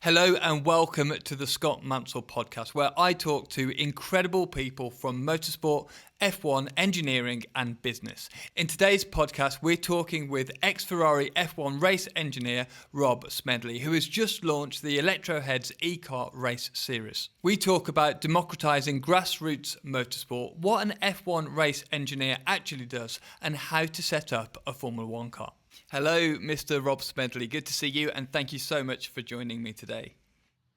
Hello and welcome to the Scott Mansell podcast, where I talk to incredible people from motorsport, F1, engineering and business. In today's podcast, we're talking with ex-Ferrari F1 race engineer Rob Smedley, who has just launched the Electroheads eKart race series. We talk about democratising grassroots motorsport, what an F1 race engineer actually does, and how to set up a Formula One car. Hello, Mr. Rob Smedley. Good to see you, and thank you so much for joining me today.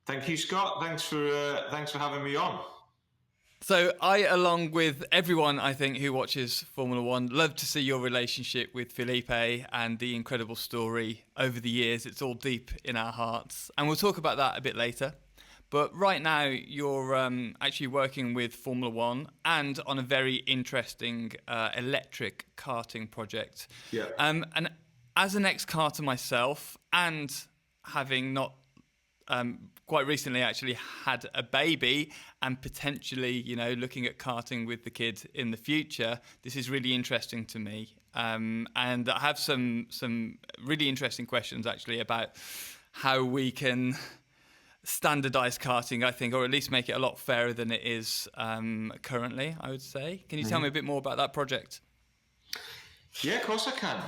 Thank you, Scott. Thanks for having me on. So I, along with everyone, I think, who watches Formula One, love to see your relationship with Felipe and the incredible story over the years. It's all deep in our hearts, and we'll talk about that a bit later. But right now, you're actually working with Formula One and on a very interesting electric karting project. Yeah. And as an ex-karter myself, and having not quite recently actually had a baby, and potentially, looking at karting with the kid in the future, this is really interesting to me. And I have some really interesting questions actually about how we can standardize karting, I think, or at least make it a lot fairer than it is currently, I would say. Can you tell me a bit more about that project? Yeah, of course I can.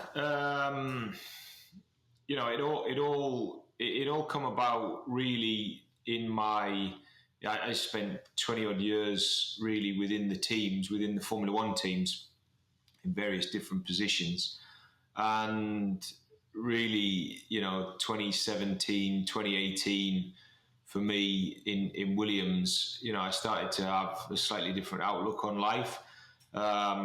It all come about really in my. I spent 20 odd years really within the Formula One teams, in various different positions, and really, 2017, 2018. For me in Williams, I started to have a slightly different outlook on life.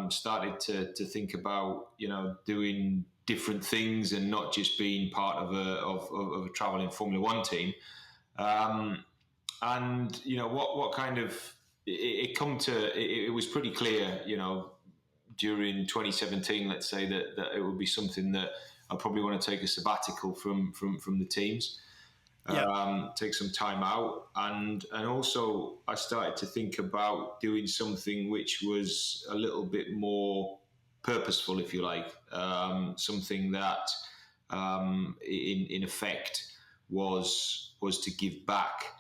Started to think about doing different things and not just being part of a traveling Formula One team. And what kind of it was pretty clear during 2017, let's say, that it would be something that I probably want to take a sabbatical from the teams. Take some time out, and also I started to think about doing something which was a little bit more purposeful, if you like, something that in effect was to give back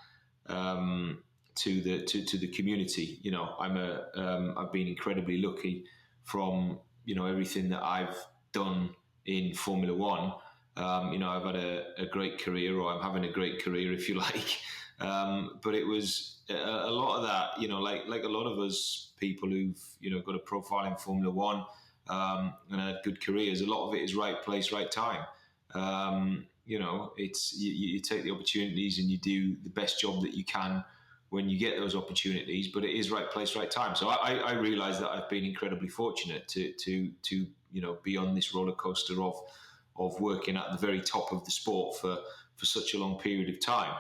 to the community. I've been incredibly lucky from everything that I've done in Formula One. I've had a great career, or I'm having a great career, if you like. But it was a lot of that, like a lot of us people who've, got a profile in Formula One and had good careers. A lot of it is right place, right time. It's you take the opportunities and you do the best job that you can when you get those opportunities. But it is right place, right time. So I realise that I've been incredibly fortunate to be on this roller coaster of working at the very top of the sport for such a long period of time.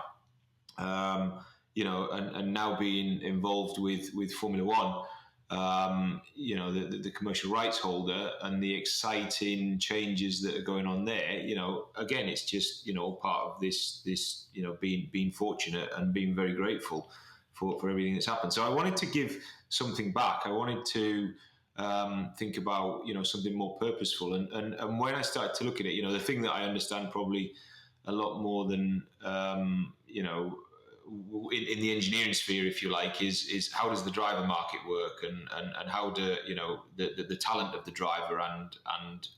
And now being involved with Formula One, the commercial rights holder and the exciting changes that are going on there, again, it's just, part of this, being fortunate and being very grateful for everything that's happened. So I wanted to give something back. I wanted to think about something more purposeful, and when I started to look at it, the thing that I understand probably a lot more than in the engineering sphere, if you like, is how does the driver market work, and how do the talent of the driver and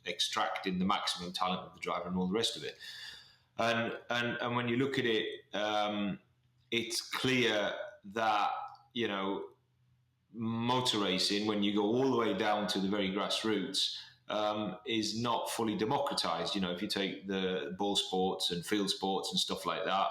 extracting the maximum talent of the driver and all the rest of it, and when you look at it, it's clear that motor racing, when you go all the way down to the very grassroots, is not fully democratized. If you take the ball sports and field sports and stuff like that,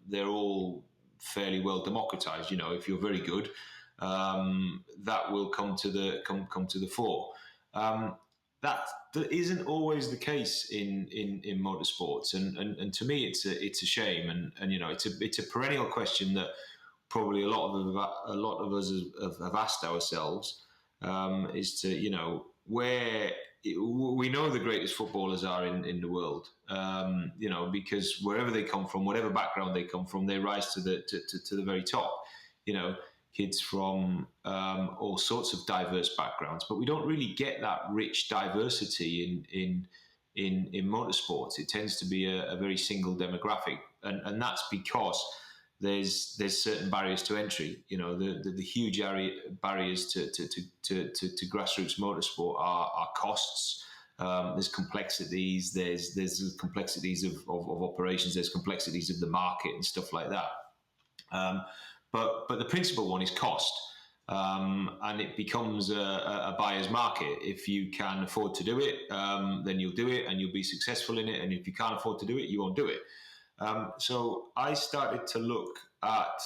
they're all fairly well democratized. If you're very good, that will come to the fore. That isn't always the case in motorsports, and to me, it's a shame, and it's a perennial question that probably a lot of us have asked ourselves, is to where we know the greatest footballers are in the world, because wherever they come from, whatever background they come from, they rise to the very top. Kids from all sorts of diverse backgrounds, but we don't really get that rich diversity in motorsports. It tends to be a very single demographic, and that's because there's certain barriers to entry. The huge barriers to grassroots motorsport are costs. There's complexities. There's complexities of operations. There's complexities of the market and stuff like that. But the principal one is cost, and it becomes a buyer's market. If you can afford to do it, then you'll do it, and you'll be successful in it. And if you can't afford to do it, you won't do it. So I started to look at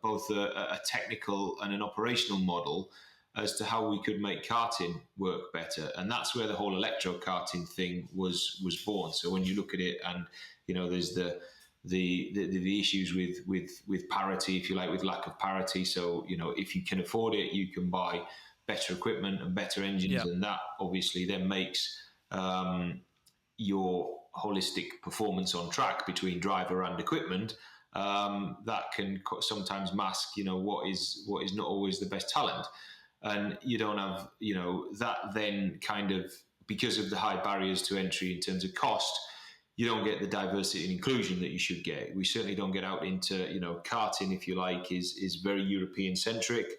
both a technical and an operational model as to how we could make karting work better, and that's where the whole electro karting thing was born. So when you look at it, and there's the issues with parity, if you like, with lack of parity. So if you can afford it, you can buy better equipment and better engines, and that obviously then makes your holistic performance on track between driver and equipment that can sometimes mask what is not always the best talent. And you don't have that then kind of, because of the high barriers to entry in terms of cost, you don't get the diversity and inclusion that you should get. We certainly don't get out into karting, if you like, is very European centric.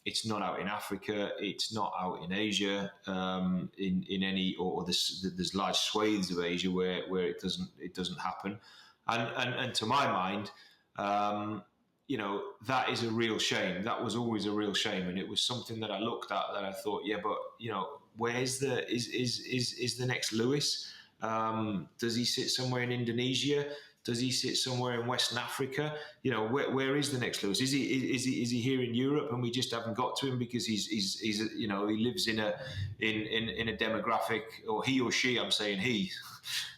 It's not out in Africa. It's not out in Asia. In any, or there's large swathes of Asia where it doesn't happen. And to my mind, that is a real shame. That was always a real shame, and it was something that I looked at that I thought, but where's is the next Lewis? Does he sit somewhere in Indonesia? Does he sit somewhere in Western Africa? Where is the next Lewis? Is he here in Europe and we just haven't got to him because he lives in a demographic, or he or she, I'm saying he,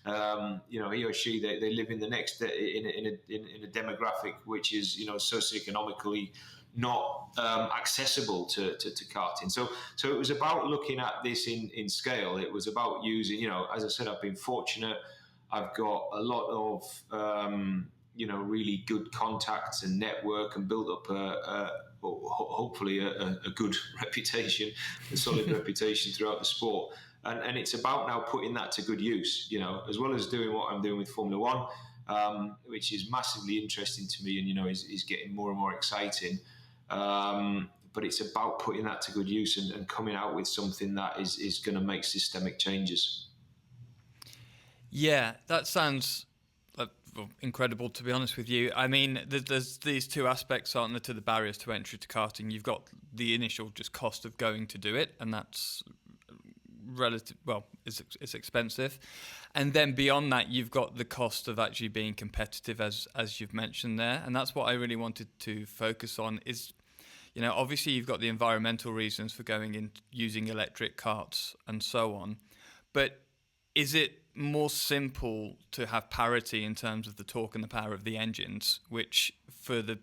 he or she, they live in the next in a demographic which is socioeconomically not accessible to karting. So it was about looking at this in scale. It was about using, as I said, I've been fortunate. I've got a lot of really good contacts and network, and built up hopefully a good reputation, a solid reputation throughout the sport. And it's about now putting that to good use, as well as doing what I'm doing with Formula One, which is massively interesting to me, and is getting more and more exciting. But it's about putting that to good use and coming out with something that is going to make systemic changes. Yeah, that sounds incredible, to be honest with you. I mean, there's these two aspects, aren't there, to the barriers to entry to karting. You've got the initial just cost of going to do it, and that's it's expensive. And then beyond that, you've got the cost of actually being competitive, as you've mentioned there. And that's what I really wanted to focus on is, obviously you've got the environmental reasons for going in using electric karts and so on. But is it more simple to have parity in terms of the torque and the power of the engines, which for the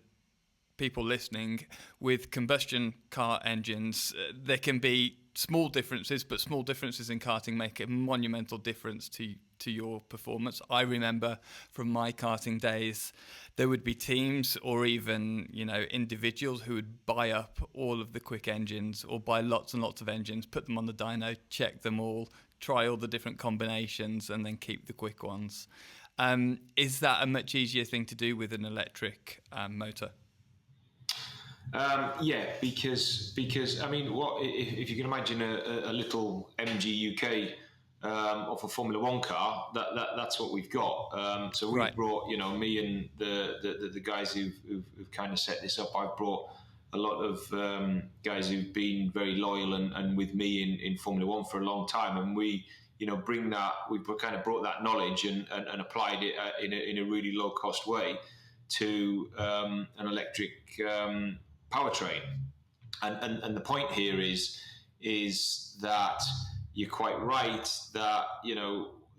people listening, with combustion car engines, there can be small differences, but small differences in karting make a monumental difference to your performance. I remember from my karting days, there would be teams or even individuals who would buy up all of the quick engines, or buy lots and lots of engines, put them on the dyno, check them all, try all the different combinations, and then keep the quick ones. Is that a much easier thing to do with an electric motor? Yeah, because I mean, what if you can imagine a little MG UK of a Formula One car? That's what we've got. So we brought, me and the guys who've kind of set this up. I've brought a lot of guys who've been very loyal and with me in Formula One for a long time, and we bring that, we've kind of brought that knowledge and applied it in a really low cost way to an electric powertrain. And the point here is that you're quite right that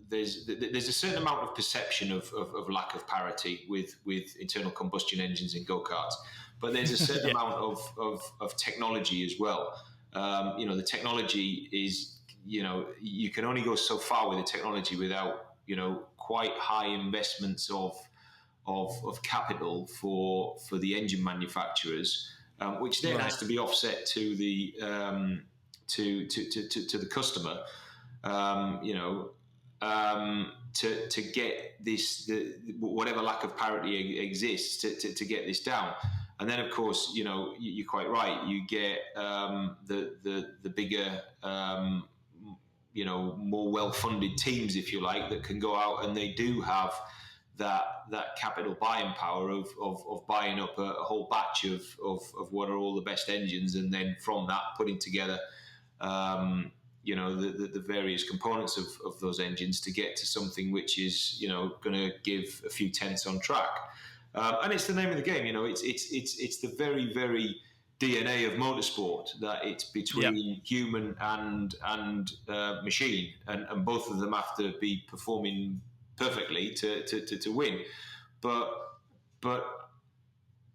there's a certain amount of perception of lack of parity with internal combustion engines in go-karts, but there's a certain amount of technology as well. The technology is, you can only go so far with the technology without quite high investments of capital for the engine manufacturers, which then has to be offset to the to the customer. to get this, whatever lack of parity exists, to get this down. And then, of course, you're quite right. You get the bigger, more well-funded teams, if you like, that can go out, and they do have that capital buying power of buying up a whole batch of what are all the best engines, and then from that putting together the various components of those engines to get to something which is going to give a few tenths on track. And it's the name of the game. It's the very, very DNA of motorsport, that it's between human and machine, and both of them have to be performing perfectly to win. But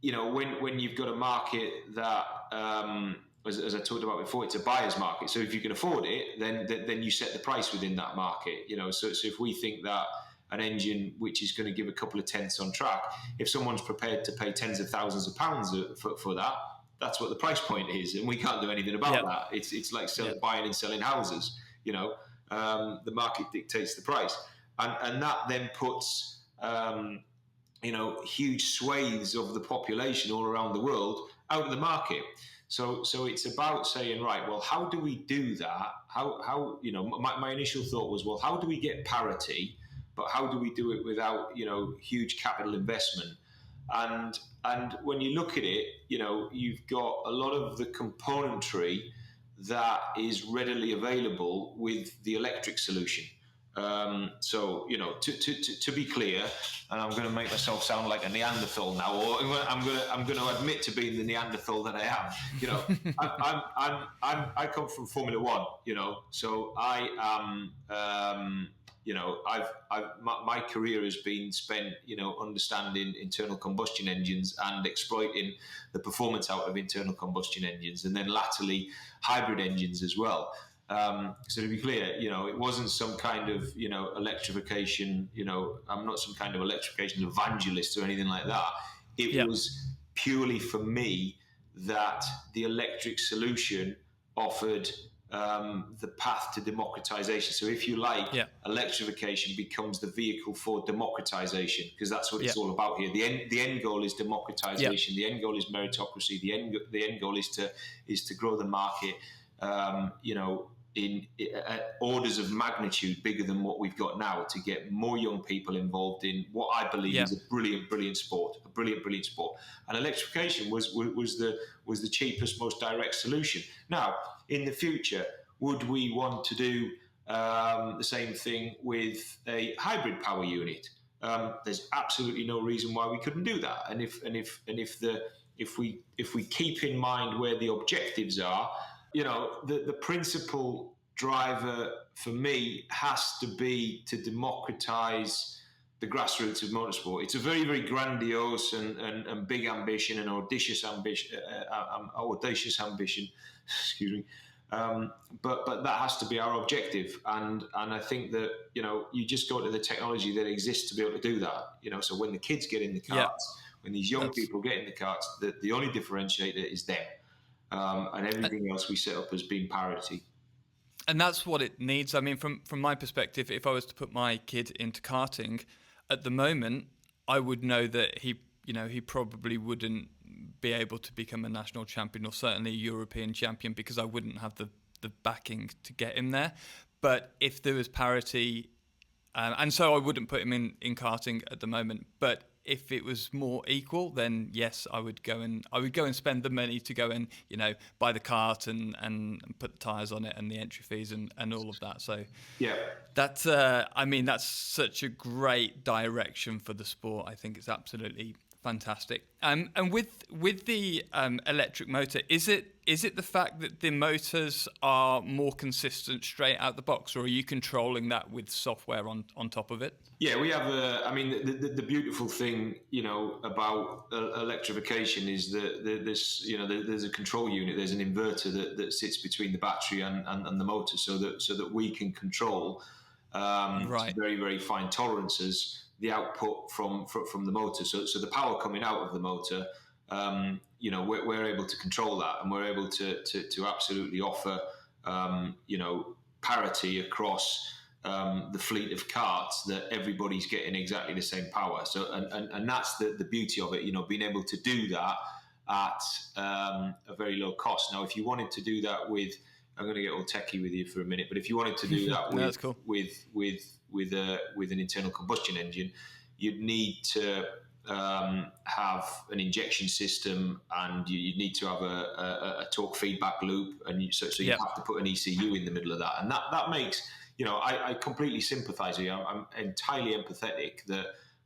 when you've got a market that as I talked about before, it's a buyer's market. So if you can afford it, then you set the price within that market. So if we think that an engine which is going to give a couple of tenths on track, if someone's prepared to pay tens of thousands of pounds for that, that's what the price point is, and we can't do anything about that. It's like buying and selling houses. The market dictates the price, and that then puts huge swathes of the population all around the world out of the market. So it's about saying, right, well, how do we do that? How my initial thought was, well, how do we get parity, but how do we do it without huge capital investment? And when you look at it, you've got a lot of the componentry that is readily available with the electric solution. To be clear, and I'm going to make myself sound like a Neanderthal now, or I'm going to admit to being the Neanderthal that I am. I come from Formula One, so I am. My career has been spent, understanding internal combustion engines and exploiting the performance out of internal combustion engines, and then latterly hybrid engines as well. So to be clear, it wasn't some kind of, electrification, I'm not some kind of electrification evangelist or anything like that. It was purely for me that the electric solution offered the path to democratization. So if you like, electrification becomes the vehicle for democratization, because that's what it's all about here. The end goal is democratization. The end goal is meritocracy. The end goal is to grow the market, in orders of magnitude bigger than what we've got now, to get more young people involved in what I believe is a brilliant sport. And electrification was the cheapest, most direct solution. Now, in the future, would we want to do the same thing with a hybrid power unit? There's absolutely no reason why we couldn't do that. And if we keep in mind where the objectives are, the principal driver for me has to be to democratize the grassroots of motorsport. It's a very, very grandiose and big ambition, and audacious ambition. Excuse me. But that has to be our objective, and I think that you just go to the technology that exists to be able to do that. So when the kids get in the karts, when these young people get in the karts, the only differentiator is them. And everything else we set up as being parity. And that's what it needs. I mean, from my perspective, if I was to put my kid into karting at the moment, I would know that he probably wouldn't be able to become a national champion, or certainly a European champion, because I wouldn't have the backing to get him there. But if there was parity, and so I wouldn't put him in karting at the moment, but if it was more equal, then yes, I would go and spend the money to go and buy the kart and put the tyres on it and the entry fees and all of that. So that's that's such a great direction for the sport. I think it's absolutely fantastic. And with the electric motor, is it the fact that the motors are more consistent straight out the box, or are you controlling that with software on top of it? Yeah, we have the beautiful thing, about electrification is that there's a control unit, there's an inverter that sits between the battery and the motor, so that we can control to very, very fine tolerances the output from the motor. So the power coming out of the motor, we're able to control that, and we're able to absolutely offer parity across the fleet of karts, that everybody's getting exactly the same power. So and that's the beauty of it, being able to do that at a very low cost. Now, if you wanted to do that with, I'm going to get all techie with you for a minute, but if you wanted to do that No, that's cool. with an internal combustion engine, you'd need to have an injection system, and you need to have a torque feedback loop, and so you have to put an ECU in the middle of that, and that makes, I completely sympathise with you. I'm entirely empathetic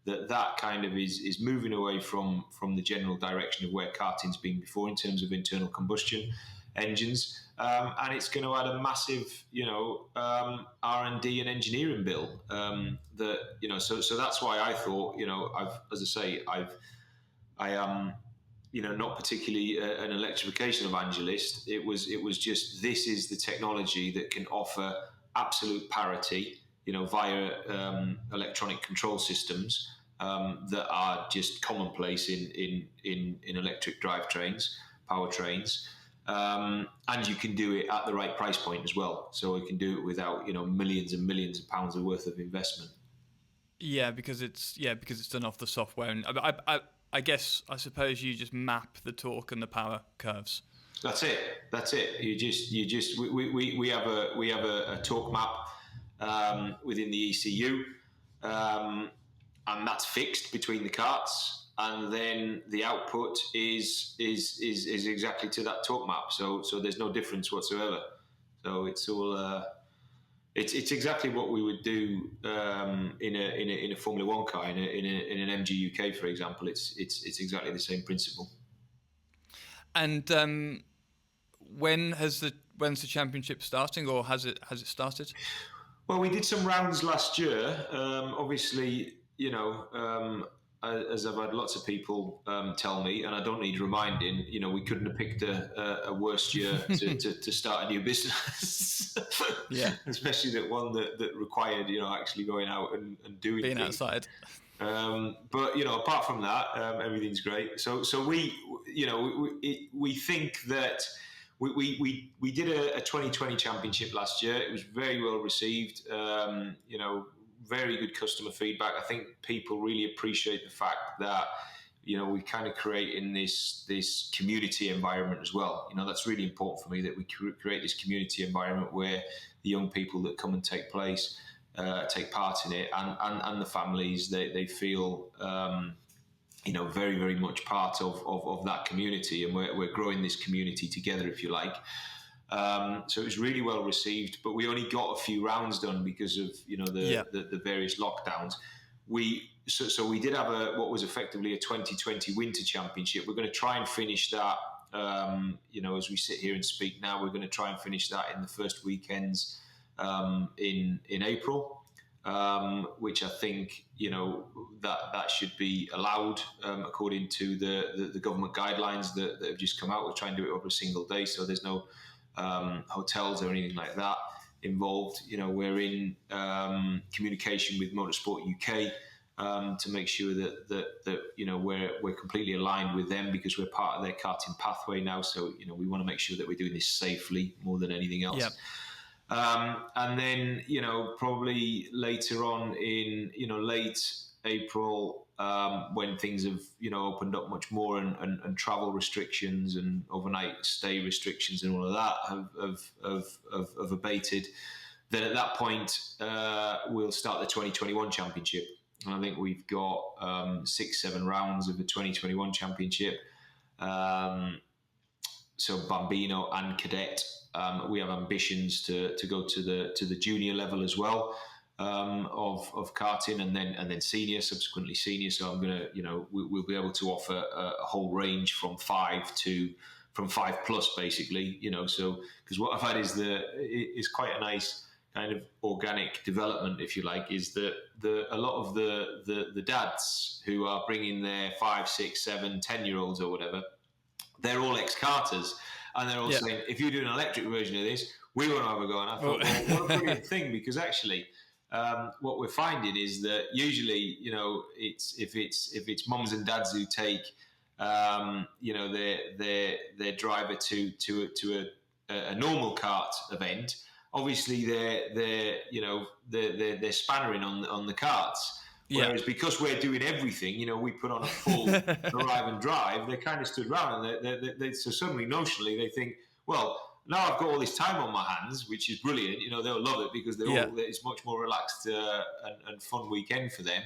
that kind of is moving away from the general direction of where karting's been before in terms of internal combustion engines, and it's going to add a massive, R&D and engineering bill. So that's why I thought, I am, not particularly an electrification evangelist. It was just, this is the technology that can offer absolute parity, via electronic control systems that are just commonplace in electric drivetrains, powertrains. And you can do it at the right price point as well. So we can do it without, millions and millions of pounds worth of investment. Yeah, because it's done off the software, and I suppose you just map the torque and the power curves. That's it. We have a torque map within the ECU, and that's fixed between the karts. And then the output is exactly to that torque map. So there's no difference whatsoever. So it's all it's exactly what we would do in a Formula One car, in an MG UK, for example. It's exactly the same principle. And when's the championship starting, or has it started? Well, we did some rounds last year. Obviously, as I've had lots of people tell me, and I don't need reminding, we couldn't have picked a worse year to start a new business. Yeah. Especially that one that required, actually going out and doing being things. Outside. But, apart from that, everything's great. So we think that we did a 2020 championship last year. It was very well received. Very good customer feedback. I think people really appreciate the fact that, we kind of create in this community environment as well. That's really important for me, that we create this community environment where the young people that come and take part in it, and the families, they feel, very, very much part of that community, and we're growing this community together, if you like. So it was really well received, but we only got a few rounds done because of the various lockdowns. So we did have what was effectively a 2020 winter championship. We're going to try and finish that. As we sit here and speak now, we're going to try and finish that in the first weekends in April, which I think that should be allowed according to the government guidelines that have just come out. We'll try and do it over a single day, so there's no hotels or anything like that involved. We're in communication with Motorsport UK to make sure that we're completely aligned with them, because we're part of their karting pathway now. So we want to make sure that we're doing this safely more than anything else. Yep. And then probably later on in late April, when things have opened up much more, and travel restrictions and overnight stay restrictions and all of that have abated, then at that point we'll start the 2021 championship. And I think we've got 6-7 rounds of the 2021 championship. So Bambino and Cadet. We have ambitions to go to the junior level as well. Of karting, and then senior, subsequently senior. So I'm gonna, we'll be able to offer a whole range from 5 plus, basically. So because what I've had is quite a nice kind of organic development, if you like, is that a lot of the dads who are bringing their 5, 6, 7, 10-year-olds or whatever, they're all ex-karters, and they're all saying, if you do an electric version of this, we want to have a go. And I thought, well, what a brilliant thing, because actually, what we're finding is that usually, it's if it's mums and dads who take, their driver to a normal kart event, obviously they're spannering on the karts. Yeah. Whereas because we're doing everything, we put on a full arrive and drive, they kind of stood around and so suddenly notionally they think, well, now I've got all this time on my hands, which is brilliant. They'll love it because it's much more relaxed and fun weekend for them.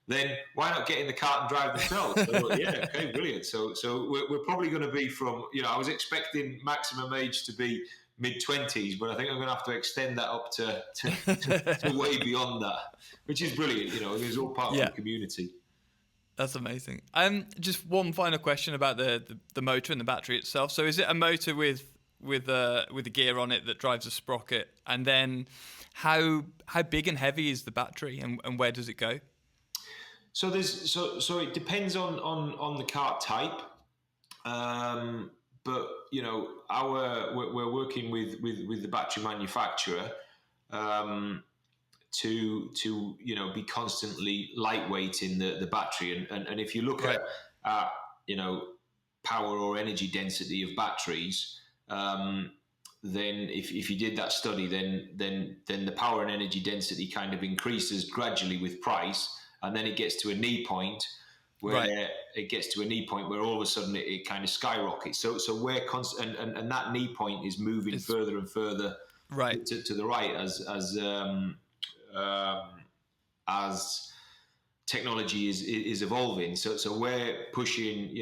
Then why not get in the cart and drive themselves? So, yeah, okay, brilliant. So we're probably going to be from, I was expecting maximum age to be mid-20s, but I think I'm going to have to extend that up to way beyond that, which is brilliant. It's all part of the community. That's amazing. Just one final question about the motor and the battery itself. So is it a motor with a gear on it that drives a sprocket, and then how big and heavy is the battery, and where does it go? So it depends on the kart type, but we're working with the battery manufacturer to be constantly lightweighting the battery, and if you look at power or energy density of batteries, then if you did that study, then the power and energy density kind of increases gradually with price. And then it gets to a knee point where all of a sudden it kind of skyrockets. So we're constant, and that knee point is moving further and further to the right as technology is evolving. So we're pushing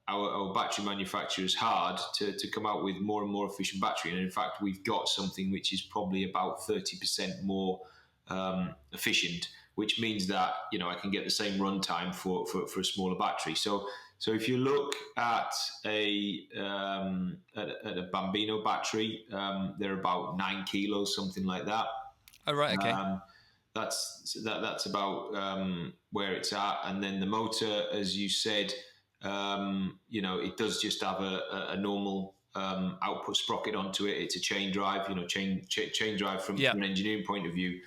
our battery manufacturers hard to come out with more and more efficient battery. And in fact, we've got something which is probably about 30% more efficient, which means that I can get the same runtime for a smaller battery. So if you look at a Bambino battery, they're about 9 kilos, something like that. Oh, right, okay. That's about where it's at, and then the motor, as you said, it does just have a normal output sprocket onto it. It's a chain drive, chain drive from an engineering point of view.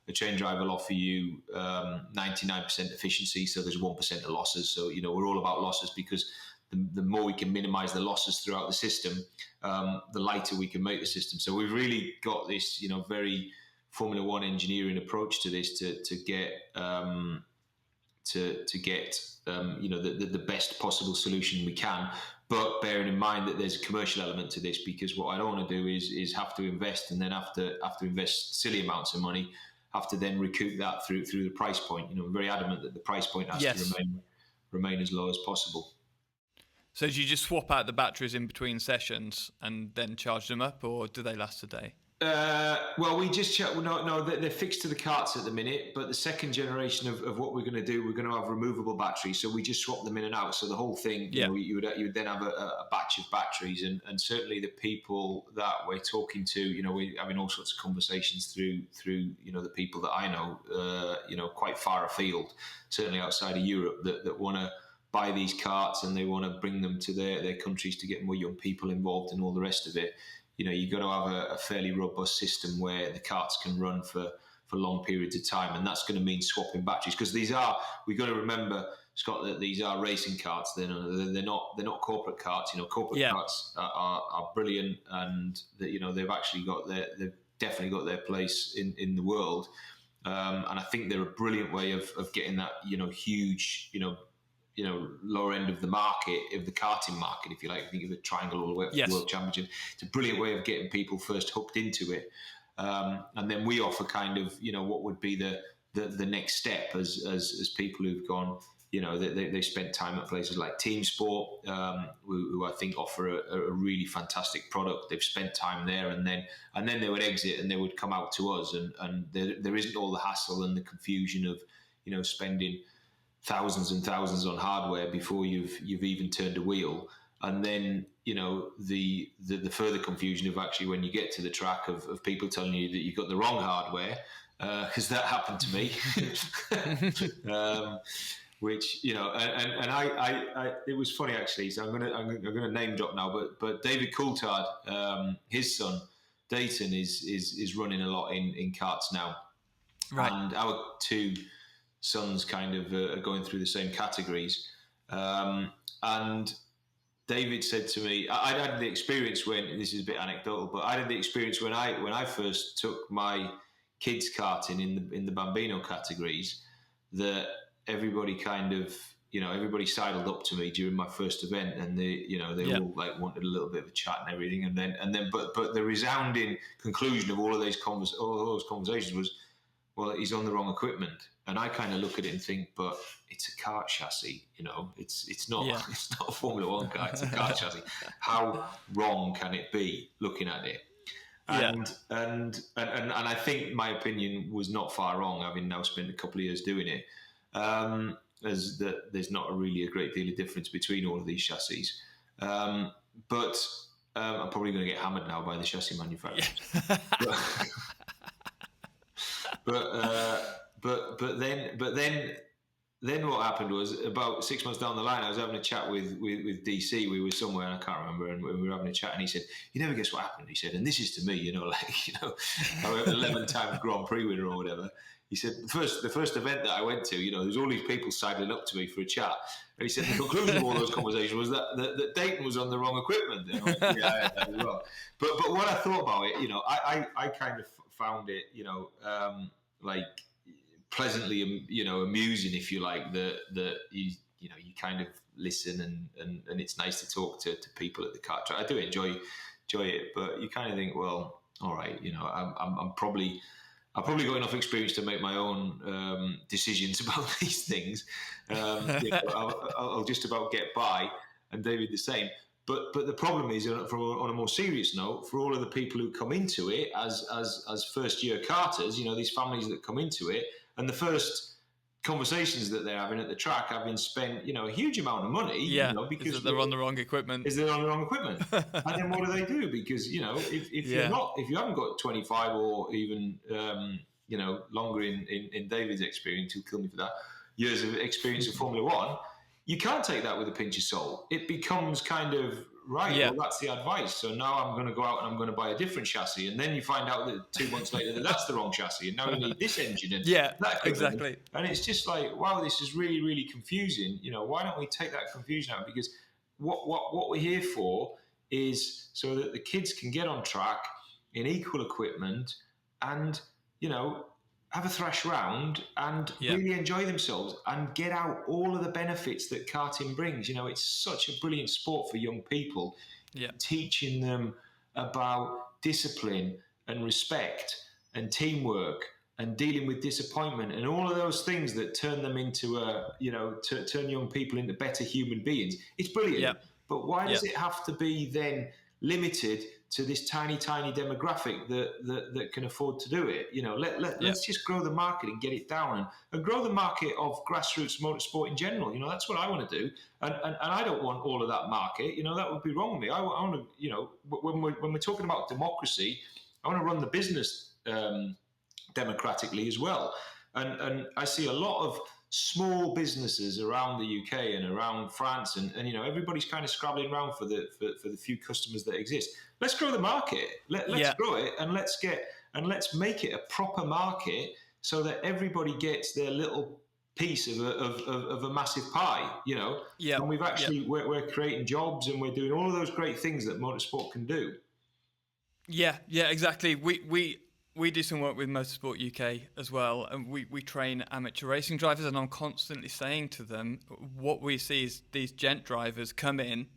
A chain drive will offer you 99% efficiency, so there's 1% of losses. So we're all about losses, because the more we can minimize the losses throughout the system, the lighter we can make the system. So we've really got this very Formula One engineering approach to this to get the best possible solution we can, but bearing in mind that there's a commercial element to this, because what I don't want to do is have to invest and then have to invest silly amounts of money, have to then recoup that through the price point. I'm very adamant that the price point has to remain as low as possible. So do you just swap out the batteries in between sessions and then charge them up, or do they last a day? Well, we just no, they're fixed to the karts at the minute. But the second generation of what we're going to do, we're going to have removable batteries. So we just swap them in and out. So the whole thing, you would then have a batch of batteries, and certainly the people that we're talking to, we're having all sorts of conversations through the people that I know, quite far afield, certainly outside of Europe, that want to buy these karts and they want to bring them to their countries to get more young people involved and all the rest of it. You've got to have a fairly robust system where the karts can run for long periods of time, and that's going to mean swapping batteries, because we've got to remember, Scott, that these are racing karts. They're not corporate karts. Corporate karts are brilliant, and they've definitely got their place in the world, and I think they're a brilliant way of getting that huge lower end of the market, of the karting market, if you like. Think of the triangle all the way up to the World Championship. It's a brilliant way of getting people first hooked into it, and then we offer kind of what would be the next step as people who've gone. They spent time at places like Team Sport, who I think offer a really fantastic product. They've spent time there, and then they would exit and they would come out to us, and there isn't all the hassle and the confusion of spending thousands and thousands on hardware before you've even turned a wheel, and then the further confusion of actually when you get to the track of people telling you that you've got the wrong hardware, because that happened to me. Which and I it was funny actually. So I'm gonna name drop now, but David Coulthard, his son Dayton is running a lot in karts now, right? And our two sons kind of are going through the same categories, and David said to me, I had the experience when, this is a bit anecdotal, but I had the experience when I first took my kids karting in the Bambino categories, that everybody kind of, everybody sidled up to me during my first event, and they all like wanted a little bit of a chat and everything, and then but the resounding conclusion of all those conversations was, well, he's on the wrong equipment. And I kind of look at it and think, but it's a kart chassis, it's not it's not a Formula One car, it's a kart chassis. How wrong can it be looking at it? And I think my opinion was not far wrong, having now spent a couple of years doing it. As that there's not really a great deal of difference between all of these chassis. But I'm probably going to get hammered now by the chassis manufacturers. But then what happened was, about 6 months down the line, I was having a chat with DC. We were somewhere, and I can't remember, and we were having a chat, and he said, "You never guess what happened." He said, and this is to me, I'm an 11-time Grand Prix winner or whatever. He said, the first event that I went to, there's all these people sidling up to me for a chat. And he said the conclusion of all those conversations was that Dayton was on the wrong equipment. And I went, yeah, that was wrong. But what I thought about it, I kind of found it, like pleasantly, amusing, if you like, that you kind of listen and it's nice to talk to people at the kart track. I do enjoy it, but you kind of think, well, all right, I've probably got enough experience to make my own decisions about these things. I'll just about get by, and David the same. But the problem is, on a more serious note, for all of the people who come into it as first year karters, these families that come into it, and the first conversations that they're having at the track, having spent a huge amount of money, because they're on the wrong equipment. Is they're on the wrong equipment, and then what do? Because if you haven't got 25 or even longer in David's experience, he'll kill me for that, years of experience of Formula One, you can't take that with a pinch of salt. It becomes kind of right. Yeah. Well, that's the advice. So now I'm going to go out and I'm going to buy a different chassis, and then you find out that 2 months later that that's the wrong chassis, and now you need this engine. And that exactly. And it's just like, wow, this is really, really confusing. Why don't we take that confusion out? Because what we're here for is so that the kids can get on track in equal equipment and have a thrash round and really enjoy themselves and get out all of the benefits that karting brings. It's such a brilliant sport for young people, teaching them about discipline and respect and teamwork and dealing with disappointment and all of those things that turn them into turn young people into better human beings. It's brilliant. But why does it have to be then limited to this tiny demographic that can afford to do it? Let's just grow the market and get it down and grow the market of grassroots motorsport in general. That's what I want to do, and I don't want all of that market. That would be wrong with me. I want to, when we're talking about democracy, I want to run the business democratically as well, and I see a lot of small businesses around the UK and around France, and everybody's kind of scrabbling around for the few customers that exist. Let's grow the market. Let's grow it, and let's make it a proper market so that everybody gets their little piece of a massive pie. And we've actually we're creating jobs, and we're doing all of those great things that motorsport can do. Yeah, exactly. We do some work with Motorsport UK as well, and we train amateur racing drivers, and I'm constantly saying to them, what we see is these gent drivers come in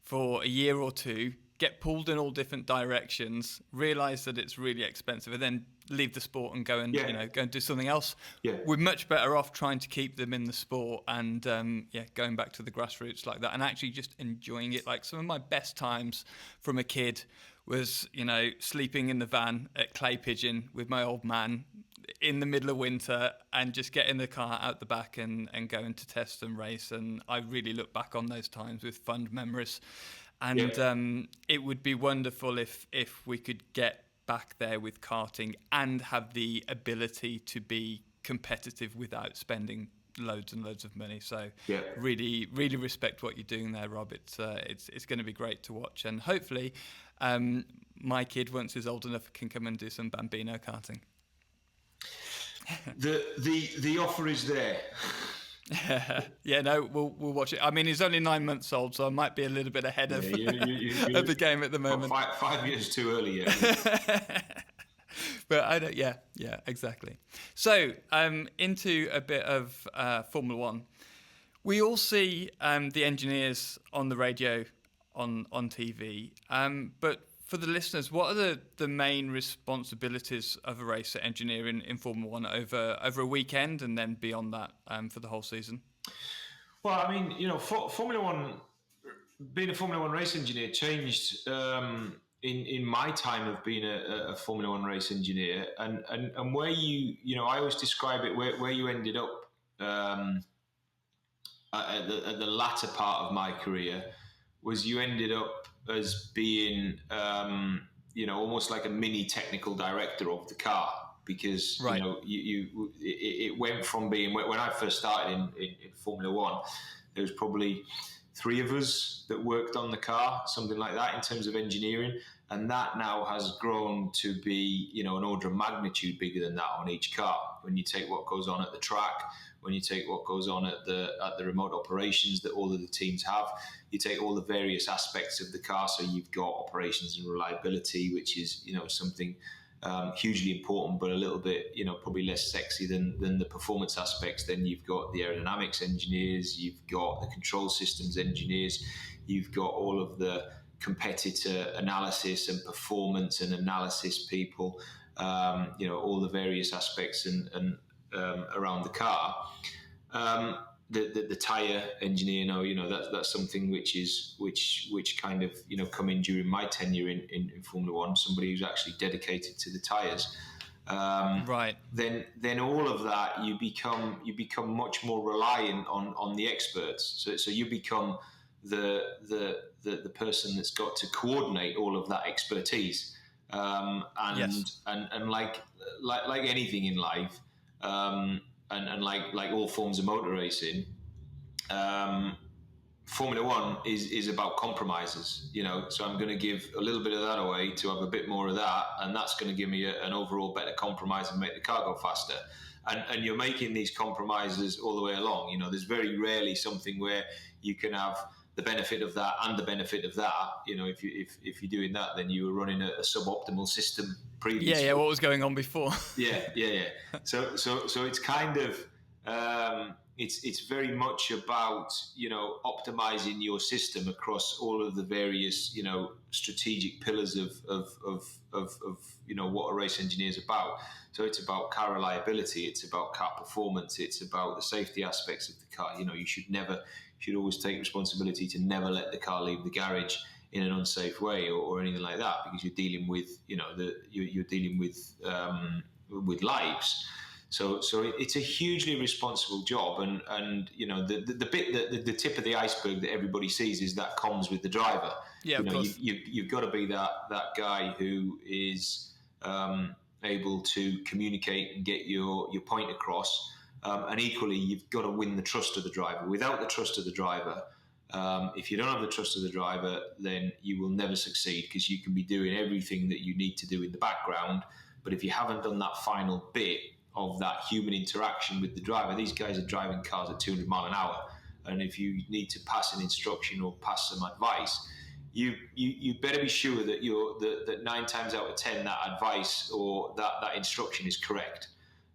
for a year or two, get pulled in all different directions, realise that it's really expensive, and then leave the sport and go and go and do something else. Yeah. We're much better off trying to keep them in the sport and going back to the grassroots like that and actually just enjoying it. Like some of my best times from a kid was, sleeping in the van at Clay Pigeon with my old man in the middle of winter and just getting the car out the back and going to test and race. And I really look back on those times with fond memories. And it would be wonderful if we could get back there with karting and have the ability to be competitive without spending loads and loads of money. So really, really respect what you're doing there, Rob. It's going to be great to watch, and hopefully my kid, once he's old enough, can come and do some Bambino karting. The offer is there. Yeah, no, we'll watch it. I mean, he's only 9 months old, so I might be a little bit ahead of of the game at the moment. 5 years too early yet. But I don't. Yeah, exactly. So into a bit of Formula One. We all see the engineers on the radio, on TV. But for the listeners, what are the main responsibilities of a racer engineer in Formula One over a weekend and then beyond that for the whole season? Well, I mean, Formula One, being a Formula One race engineer changed in my time of being a Formula One race engineer, and where I always describe it where you ended up at the latter part of my career was you ended up as being almost like a mini technical director of the car, because right. It went from being, when I first started in Formula One, there was probably 3 of us that worked on the car, something like that, in terms of engineering. And that now has grown to be, an order of magnitude bigger than that on each car. When you take what goes on at the track, when you take what goes on at the remote operations that all of the teams have, you take all the various aspects of the car. So you've got operations and reliability, which is, something hugely important, but a little bit, probably less sexy than the performance aspects. Then you've got the aerodynamics engineers, you've got the control systems engineers, you've got all of the competitor analysis and performance and analysis people, all the various aspects and around the car. The tire engineer, that's something which kind of come in during my tenure in Formula One. Somebody who's actually dedicated to the tires. Right. Then all of that you become much more reliant on the experts. So you become the person that's got to coordinate all of that expertise. And like anything in life. And like all forms of motor racing, Formula One is about compromises, so I'm going to give a little bit of that away to have a bit more of that, and that's going to give me an overall better compromise and make the car go faster. And you're making these compromises all the way along. There's very rarely something where you can have the benefit of that and the benefit of that. If you're doing that, then you were running a suboptimal system previously. Yeah. What was going on before? Yeah. So it's kind of it's very much about optimizing your system across all of the various strategic pillars of what a race engineer is about. So it's about car reliability, it's about car performance, it's about the safety aspects of the car. You should always take responsibility to never let the car leave the garage in an unsafe way or anything like that, because you're dealing with you're dealing with lives. So it's a hugely responsible job, and the bit that the tip of the iceberg that everybody sees is that comms with the driver. Yeah, of course. You've got to be that guy who is able to communicate and get your point across. And equally, you've got to win the trust of the driver. Without the trust of the driver, if you don't have the trust of the driver, then you will never succeed, because you can be doing everything that you need to do in the background. But if you haven't done that final bit of that human interaction with the driver, these guys are driving cars at 200 mile an hour. And if you need to pass an instruction or pass some advice, you better be sure that that 9 times out of 10 that advice or that instruction is correct.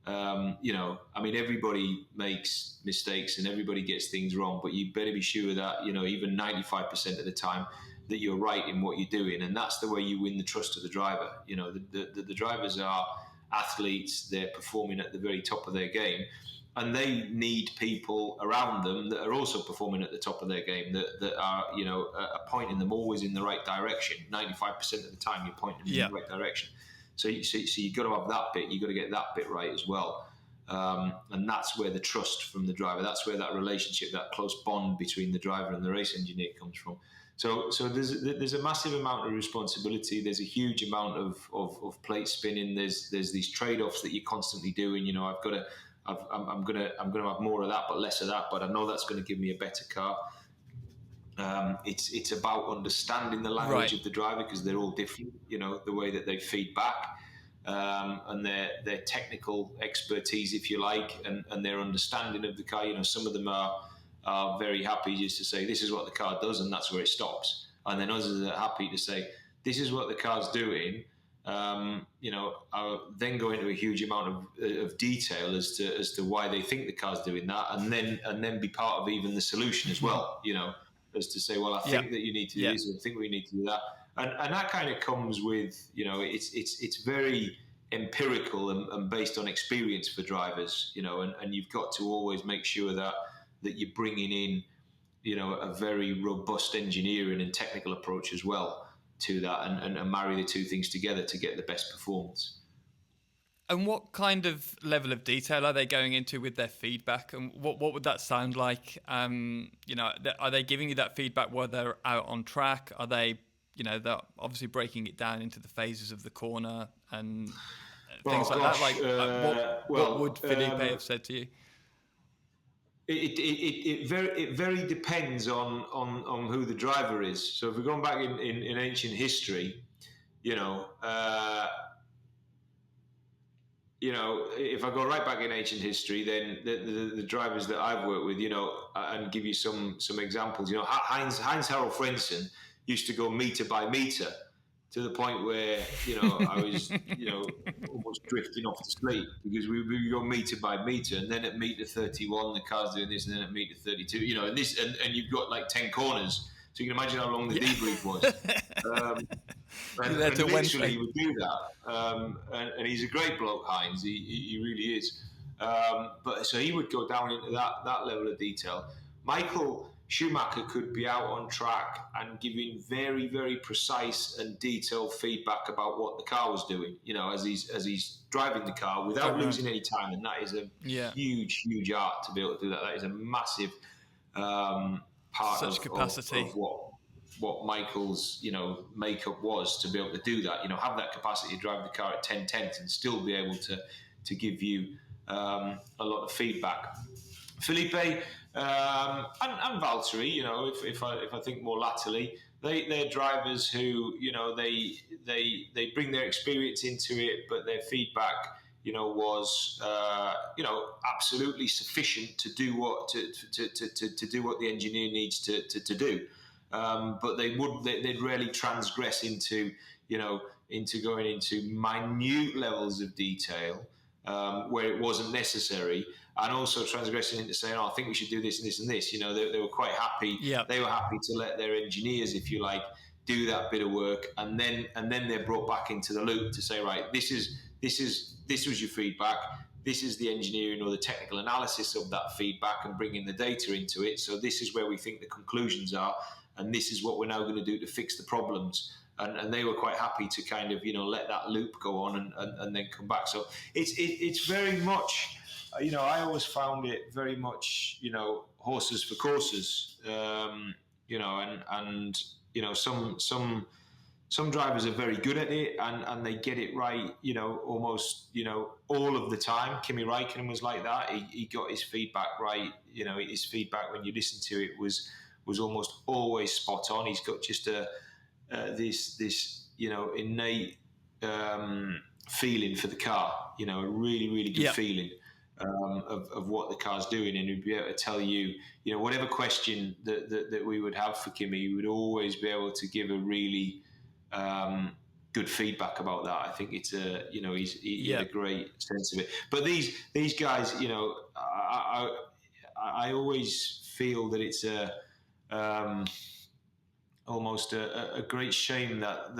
Everybody makes mistakes and everybody gets things wrong, but you better be sure that, even 95% of the time that you're right in what you're doing. And that's the way you win the trust of the driver. The drivers are athletes, they're performing at the very top of their game, and they need people around them that are also performing at the top of their game, that are, pointing them always in the right direction. 95% of the time you're pointing them in the right direction. So you've got to have that bit. You've got to get that bit right as well. And that's where the trust from the driver, that's where that relationship, that close bond between the driver and the race engineer comes from. So there's a massive amount of responsibility. There's a huge amount of plate spinning. There's these trade-offs that you're constantly doing. I'm going to have more of that, but less of that. But I know that's going to give me a better car. It's about understanding the language of the driver, because they're all different. The way that they feed back. and their technical expertise, if you like, and their understanding of the car. Some of them are very happy just to say this is what the car does and that's where it stops, and then others are happy to say this is what the car's doing. I'll then go into a huge amount of detail as to why they think the car's doing that, and then be part of even the solution as well. As to say, well, I think that you need to do this, I think we need to do that, and that kind of comes with it's very empirical and based on experience for drivers. And you've got to always make sure that you're bringing in a very robust engineering and technical approach as well to that, and marry the two things together to get the best performance. And what kind of level of detail are they going into with their feedback, and what would that sound like? Are they giving you that feedback while they're out on track? Are they, they're obviously breaking it down into the phases of the corner and things like that? What would Felipe have said to you? It very depends on who the driver is. So if we're going back in ancient history, if I go right back in ancient history, then the drivers that I've worked with, and give you some examples. Heinz Harald Frentzen used to go meter by meter, to the point where I was almost drifting off to sleep, because we go meter by meter, and then at meter 31 the car's doing this, and then at meter 32, and this, and you've got like 10 corners, so you can imagine how long the debrief was. And literally he would do that, and he's a great bloke, Heinz. He really is. But so he would go down into that level of detail. Michael Schumacher could be out on track and giving very, very precise and detailed feedback about what the car was doing, as he's driving the car without losing any time. And that is a huge, huge art to be able to do that. That is a massive part of what Michael's, makeup was, to be able to do that. Have that capacity to drive the car at 10/10 and still be able to give you a lot of feedback. Felipe and Valtteri, if I think more latterly, they're drivers who, they bring their experience into it, but their feedback, was absolutely sufficient to do what to do what the engineer needs to do. But they'd rarely transgress into going into minute levels of detail where it wasn't necessary. And also transgressing into saying, I think we should do this and this and this. They were quite happy. Yeah. They were happy to let their engineers, if you like, do that bit of work, and then they're brought back into the loop to say, right, this was your feedback. This is the engineering or the technical analysis of that feedback and bringing the data into it. So this is where we think the conclusions are, and this is what we're now going to do to fix the problems. And they were quite happy to kind of let that loop go on and then come back. So it's very much. I always found it very much, horses for courses, and some drivers are very good at it and they get it right, almost, all of the time. Kimi Räikkönen was like that. He got his feedback right. His feedback, when you listen to it, was almost always spot on. He's got just this innate feeling for the car, a really, really good feeling. Of what the car's doing, and he'd be able to tell you, whatever question that we would have for Kimi, he would always be able to give a really good feedback about that. I think it's he had a great sense of it. But these guys, I always feel that it's almost a great shame that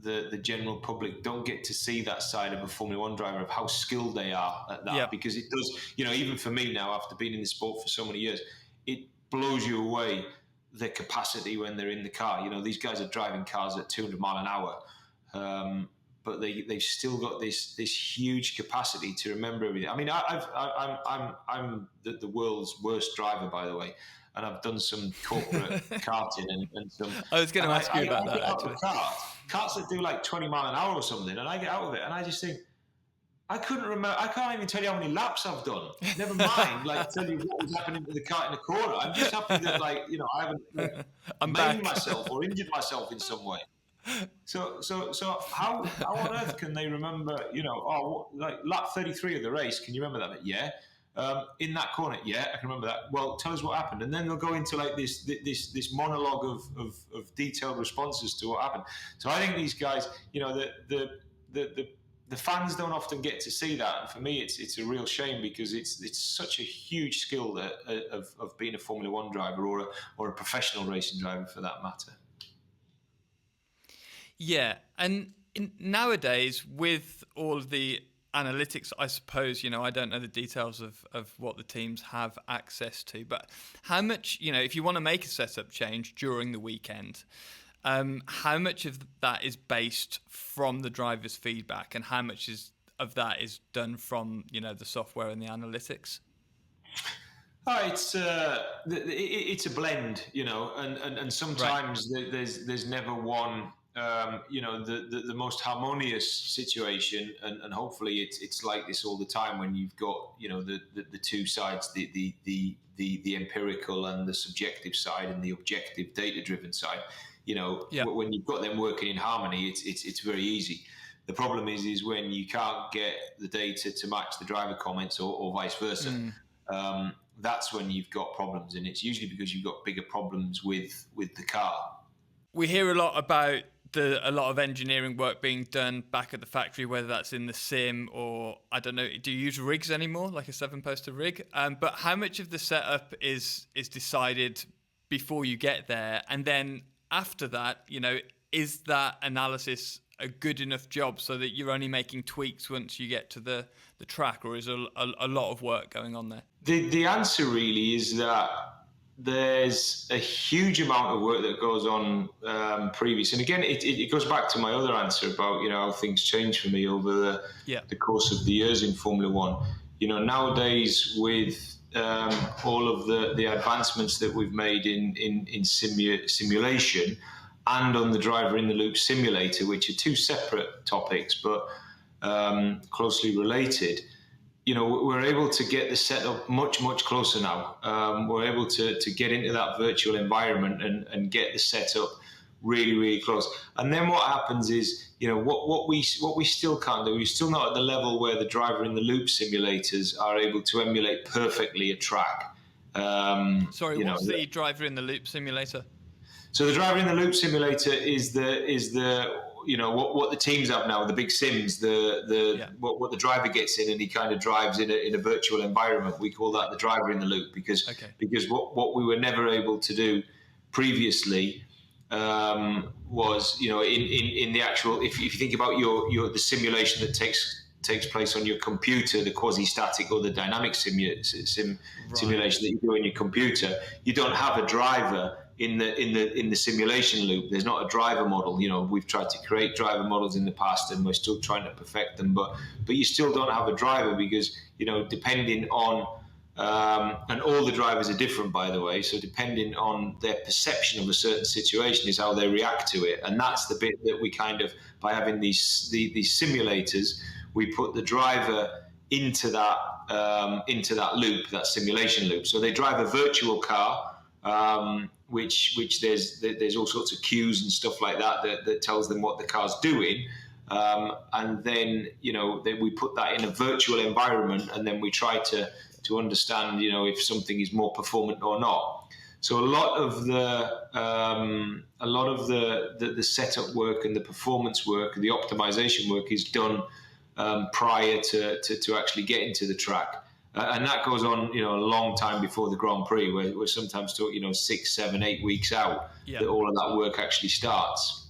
the general public don't get to see that side of a Formula One driver, of how skilled they are at that. Because it does, even for me now, after being in the sport for so many years, it blows you away, the capacity when they're in the car. These guys are driving cars at 200 mile an hour, but they've still got this huge capacity to remember everything. I mean, I'm the world's worst driver, by the way. And I've done some corporate karting and some. I was going to ask you about that, actually. Karts that do like 20 mile an hour or something, and I get out of it and I just think, I couldn't remember. I can't even tell you how many laps I've done. Never mind, tell you what was happening to the kart in the corner. I'm just happy that, I haven't maimed myself or injured myself in some way. So how on earth can they remember? Like lap 33 of the race. Can you remember that? Yeah. In that corner, yeah, I can remember that. Well, tell us what happened, and then they'll go into like this monologue of detailed responses to what happened. So I think these guys, the fans don't often get to see that, and for me, it's a real shame because it's such a huge skill of being a Formula One driver or a professional racing driver for that matter. Yeah, and nowadays with all of the analytics, I suppose, I don't know the details of what the teams have access to, but how much, if you want to make a setup change during the weekend, how much of that is based from the driver's feedback and how much of that is done from, the software and the analytics? It's a blend, and sometimes Right. there's never one, the most harmonious situation, and hopefully it's like this all the time when you've got the two sides, the empirical and the subjective side, and the objective data driven side. Yeah. When you've got them working in harmony, it's very easy. The problem is when you can't get the data to match the driver comments or vice versa. That's when you've got problems, and it's usually because you've got bigger problems with the car. We hear a lot about a lot of engineering work being done back at the factory, whether that's in the sim or, I don't know, do you use rigs anymore, like a 7-poster rig? But how much of the setup is decided before you get there? And then after that, is that analysis a good enough job so that you're only making tweaks once you get to the track, or is a lot of work going on there? The answer really is that there's a huge amount of work that goes on previous. And again, it goes back to my other answer about how things change for me over the course of the years in Formula One. Nowadays with all of the advancements that we've made in simulation and on the driver in the loop simulator, which are two separate topics but closely related. We're able to get the setup much, much closer now. We're able to get into that virtual environment and get the setup really, really close. And then what happens is, what we still can't do, we're still not at the level where the driver in the loop simulators are able to emulate perfectly a track. Sorry, what's the driver in the loop simulator? So the driver in the loop simulator is what the teams have now, the big sims, what the driver gets in and he kind of drives in a virtual environment. We call that the driver in the loop because what we were never able to do previously was in the actual, if you think about the simulation that takes place on your computer, the quasi-static or the dynamic simulation that you do on your computer, you don't have a driver in the simulation loop. There's not a driver model. We've tried to create driver models in the past and we're still trying to perfect them, but you still don't have a driver because depending on and all the drivers are different, by the way, so depending on their perception of a certain situation is how they react to it. And that's the bit that we kind of, by having these simulators, we put the driver into that loop, that simulation loop. So they drive a virtual car, which there's all sorts of cues and stuff like that tells them what the car's doing, and then we put that in a virtual environment, and then we try to understand if something is more performant or not. So a lot of the setup work and the performance work and the optimization work is done prior to actually getting to the track. And that goes on, a long time before the Grand Prix, where we're sometimes talk, 6, 7, 8 weeks out that all of that work actually starts,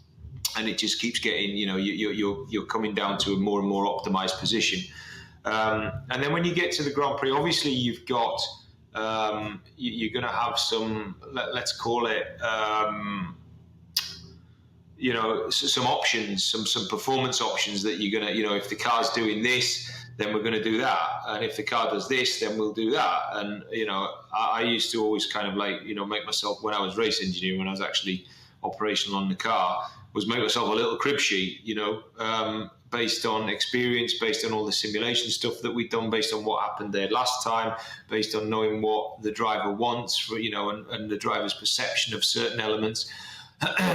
and it just keeps getting, you're coming down to a more and more optimized position. And then when you get to the Grand Prix, obviously you've got, you're going to have some, let's call it, some options, some performance options that you're going to, if the car's doing this, then we're going to do that. And if the car does this, then we'll do that. And, I used to always kind of make myself, when I was race engineering, when I was actually operational on the car, was make myself a little crib sheet, based on experience, based on all the simulation stuff that we'd done, based on what happened there last time, based on knowing what the driver wants, and the driver's perception of certain elements.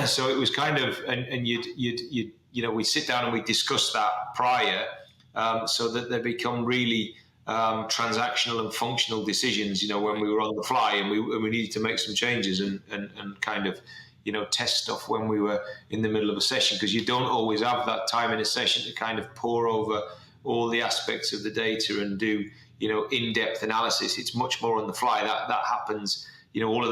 So it was kind of, and you'd we'd sit down and we'd discuss that prior, so that they become really transactional and functional decisions, when we were on the fly and we needed to make some changes and kind of, test stuff when we were in the middle of a session, because you don't always have that time in a session to kind of pore over all the aspects of the data and do, in-depth analysis. It's much more on the fly. That happens, all of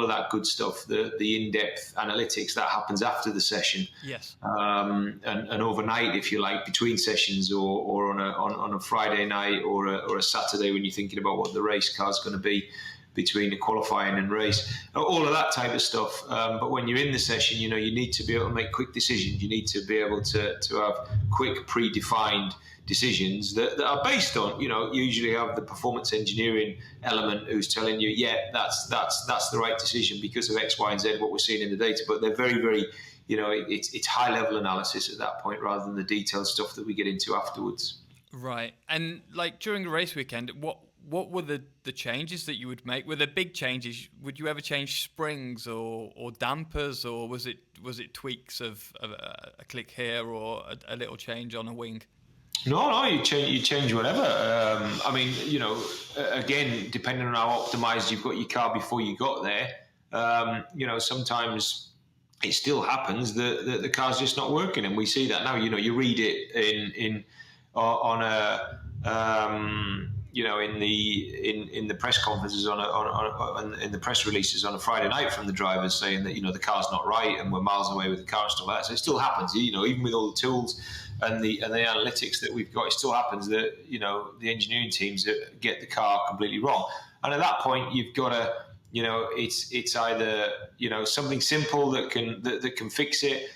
that good stuff, the in-depth analytics, that happens after the session. Yes. And overnight, if you like, between sessions, or on a Friday night or a Saturday when you're thinking about what the race car's going to be between the qualifying and race, all of that type of stuff. But when you're in the session, you need to be able to make quick decisions. You need to be able to have quick, predefined decisions that are based on, you usually have the performance engineering element who's telling you, yeah, that's the right decision because of X, Y, and Z, what we're seeing in the data. But they're very, very, it's high level analysis at that point rather than the detailed stuff that we get into afterwards. Right. And like during the race weekend, what were the changes that you would make? Were there big changes? Would you ever change springs or dampers, or was it tweaks of a click here or a little change on a wing? No, you change whatever. I mean, again, depending on how optimized you've got your car before you got there, sometimes it still happens that the car's just not working, and we see that now. You read it in the press conferences in the press releases on a Friday night from the drivers saying that the car's not right and we're miles away with the car and stuff like that. So it still happens, even with all the tools and the analytics that we've got, it still happens that the engineering teams get the car completely wrong. And at that point, you've got to, it's either something simple that can fix it,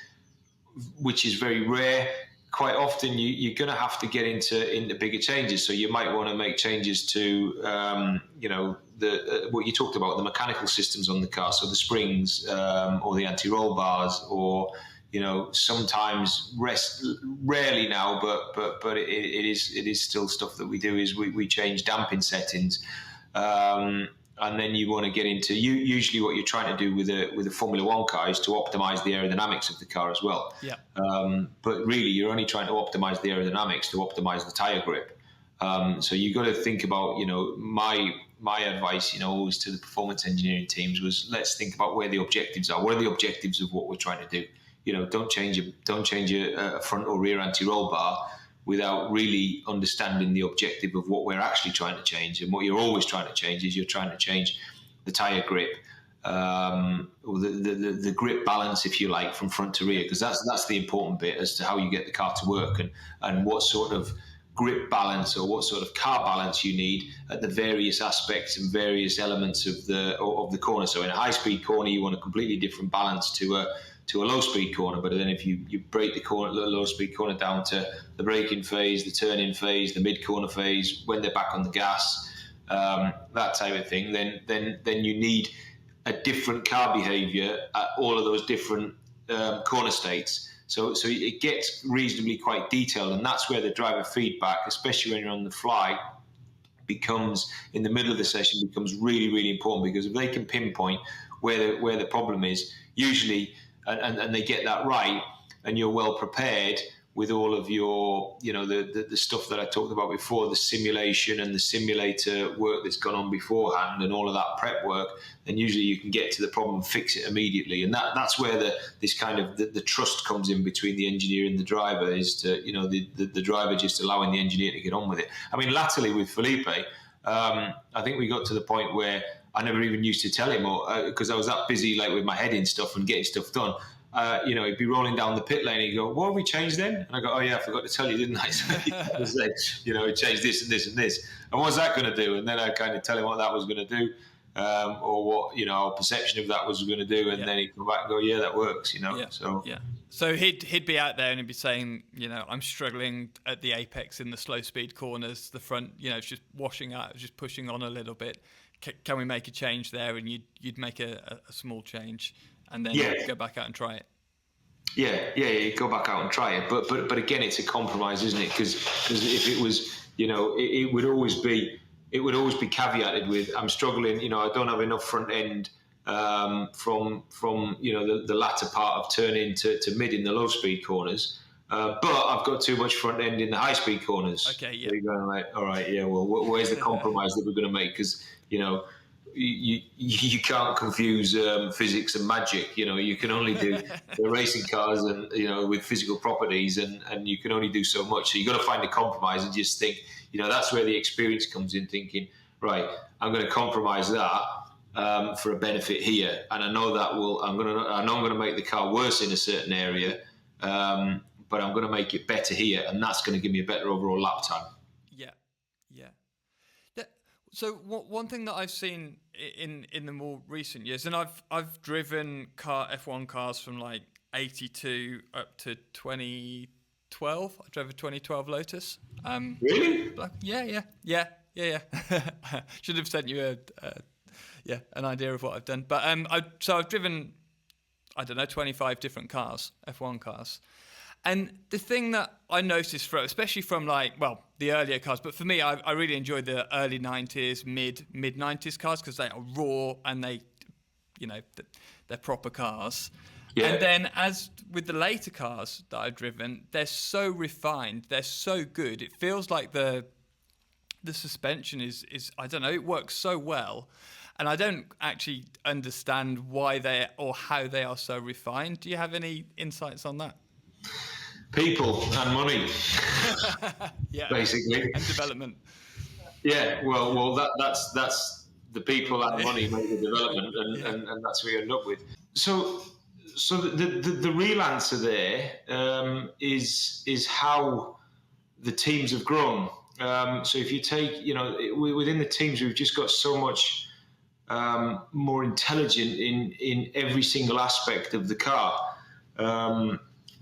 which is very rare. Quite often, you're going to have to get into bigger changes. So you might want to make changes to what you talked about, the mechanical systems on the car, so the springs or the anti-roll bars, or sometimes rarely now, but it is still stuff that we do. Is we change damping settings, and then you want to get into usually what you're trying to do with a Formula One car is to optimize the aerodynamics of the car as well. Yeah. But really, you're only trying to optimize the aerodynamics to optimize the tire grip. So you've got to think about, my advice, always to the performance engineering teams was, let's think about where the objectives are. What are the objectives of what we're trying to do? Don't change a front or rear anti-roll bar without really understanding the objective of what we're actually trying to change. And what you're always trying to change is you're trying to change the tire grip, or the grip balance, if you like, from front to rear, because that's the important bit as to how you get the car to work, and what sort of grip balance or what sort of car balance you need at the various aspects and various elements of the corner. So in a high-speed corner, you want a completely different balance to a low-speed corner. But then if you break the low-speed corner down to the braking phase, the turning phase, the mid-corner phase, when they're back on the gas, that type of thing, then you need a different car behaviour at all of those different corner states. So it gets reasonably quite detailed, and that's where the driver feedback, especially when you're on the fly, becomes, in the middle of the session, becomes really, really important, because if they can pinpoint where the problem is, usually, and they get that right, and you're well prepared with all of your, the stuff that I talked about before, the simulation and the simulator work that's gone on beforehand and all of that prep work, then usually you can get to the problem and fix it immediately. And that's where this kind of the trust comes in between the engineer and the driver, is to, the driver just allowing the engineer to get on with it. I mean, latterly with Felipe, I think we got to the point where I never even used to tell him, because I was that busy like with my head in stuff and getting stuff done. He'd be rolling down the pit lane and he'd go, what have we changed then? And I go, oh yeah, I forgot to tell you, didn't I? So he'd say, we changed this and this and this. And what's that going to do? And then I kind of tell him what that was going to do, or what, our perception of that was going to do. And then he'd come back and go, yeah, that works, Yeah. So yeah. So he'd be out there and he'd be saying, I'm struggling at the apex in the slow speed corners, the front, it's just washing out, just pushing on a little bit. Can we make a change there? And you'd make a small change, and then go back out and try it. Yeah, you go back out and try it. But again, it's a compromise, isn't it? Because if it was, it would always be caveated with, I'm struggling, I don't have enough front end from the latter part of turning to mid in the low speed corners. But I've got too much front end in the high speed corners. Okay, yeah. So you're going like, all right, yeah. Well, where's the compromise that we're going to make? Because you can't confuse physics and magic. You can only do the racing cars and with physical properties, and you can only do so much. So you've got to find a compromise and just think. That's where the experience comes in. Thinking, right, I'm going to compromise that for a benefit here, and I know that I'm going to make the car worse in a certain area. But I'm going to make it better here, and that's going to give me a better overall lap time. Yeah. So one thing that I've seen in the more recent years, and I've driven F1 cars from like 82 up to 2012. I drove a 2012 Lotus. Really? Yeah. Should have sent you an idea of what I've done. But I've driven, I don't know, 25 different cars, F1 cars. And the thing that I noticed, especially from the earlier cars, but for me, I really enjoyed the early 90s, mid 90s cars because they are raw and they're proper cars. Yeah. And then as with the later cars that I've driven, they're so refined, they're so good. It feels like the suspension is I don't know, it works so well. And I don't actually understand why how they are so refined. Do you have any insights on that? People and money, basically, and development. Yeah, well, that's the people and money make the development, and that's what you end up with. So the real answer there is how the teams have grown. So if you take, within the teams, we've just got so much more intelligent in every single aspect of the car.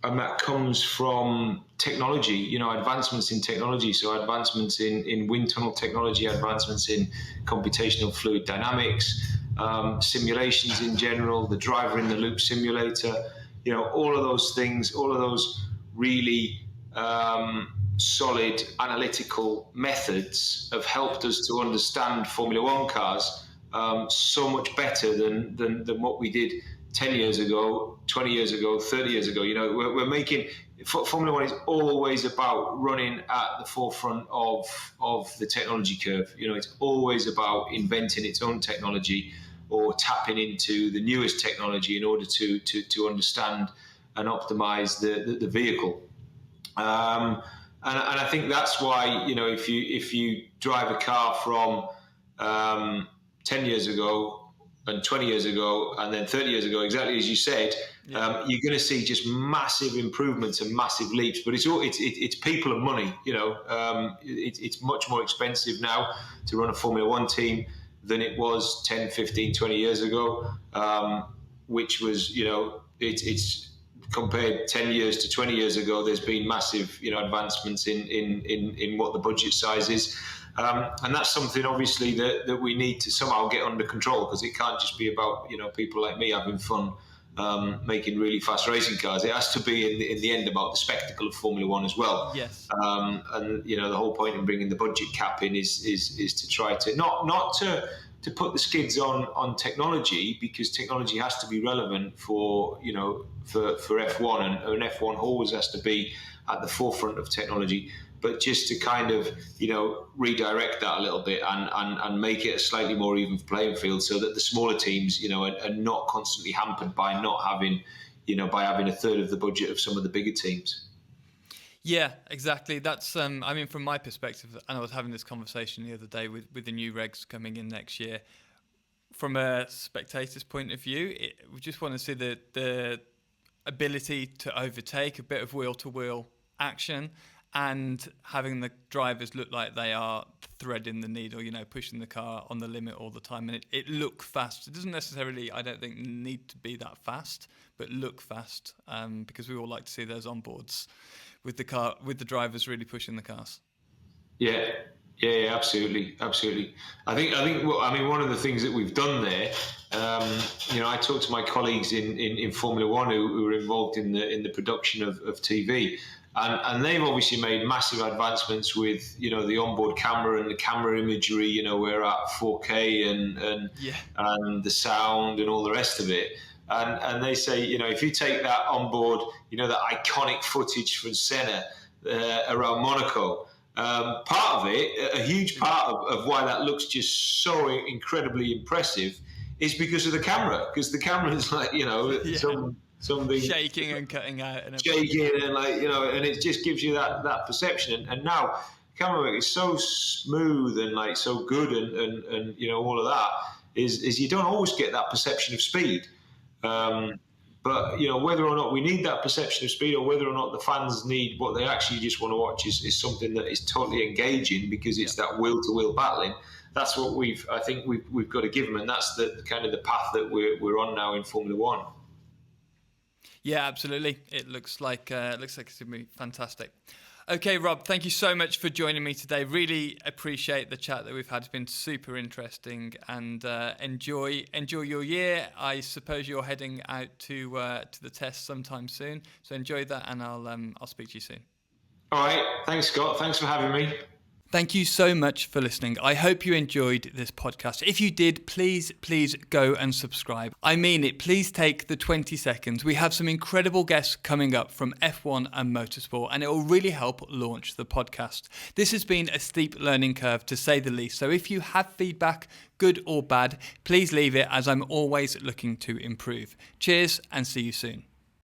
And that comes from technology, advancements in technology. So advancements in wind tunnel technology, advancements in computational fluid dynamics, simulations in general, the driver in the loop simulator, all of those things, all of those really solid analytical methods have helped us to understand Formula One cars so much better than what we did 10 years ago, 20 years ago, 30 years ago. We're making Formula One is always about running at the forefront of the technology curve. It's always about inventing its own technology or tapping into the newest technology in order to understand and optimize the vehicle. And I think that's why, if you drive a car from 10 years ago and 20 years ago and then 30 years ago, exactly as you said, you're going to see just massive improvements and massive leaps. But it's people and money. It's much more expensive now to run a Formula One team than it was 10, 15, 20 years ago, which was, it's compared 10 years to 20 years ago, there's been massive, advancements in what the budget size is. And that's something, obviously, that we need to somehow get under control, because it can't just be about, people like me having fun making really fast racing cars. It has to be, in the end, about the spectacle of Formula One as well. Yes. And, the whole point in bringing the budget cap in is to try to, not to put the skids on technology, because technology has to be relevant for F1, and F1 always has to be at the forefront of technology, but just to kind of, redirect that a little bit and make it a slightly more even playing field, so that the smaller teams, are not constantly hampered by not having, by having a third of the budget of some of the bigger teams. Yeah, exactly. That's, from my perspective, and I was having this conversation the other day with the new regs coming in next year. From a spectator's point of view, we just want to see the ability to overtake, a bit of wheel-to-wheel action, and having the drivers look like they are threading the needle, pushing the car on the limit all the time, and it look fast. It doesn't necessarily, I don't think, need to be that fast, but look fast, because we all like to see those onboards with the drivers really pushing the cars. Yeah, absolutely. I think. One of the things that we've done there, I talked to my colleagues in Formula One who were involved in the production of TV. And they've obviously made massive advancements with, the onboard camera and the camera imagery. We're at 4K and the sound and all the rest of it. And they say, if you take that on board, that iconic footage from Senna around Monaco, part of it, a huge part of why that looks just so incredibly impressive is because of the camera. Because the camera is like, something shaking and cutting out and and it just gives you that perception. And now camera work is so smooth and so good and all of that is you don't always get that perception of speed. But whether or not we need that perception of speed or whether or not the fans need what they actually just want to watch is something that is totally engaging because it's that wheel-to-wheel battling. That's what we've got to give them, and that's the kind of the path that we're on now in Formula One. Yeah, absolutely. It looks like it's going to be fantastic. Okay, Rob, thank you so much for joining me today. Really appreciate the chat that we've had. It's been super interesting, and enjoy your year. I suppose you're heading out to the test sometime soon, so enjoy that, and I'll speak to you soon. All right, thanks, Scott. Thanks for having me. Thank you so much for listening. I hope you enjoyed this podcast. If you did, please go and subscribe. I mean it. Please take the 20 seconds. We have some incredible guests coming up from F1 and motorsport, and it will really help launch the podcast. This has been a steep learning curve, to say the least. So if you have feedback, good or bad, please leave it, as I'm always looking to improve. Cheers and see you soon.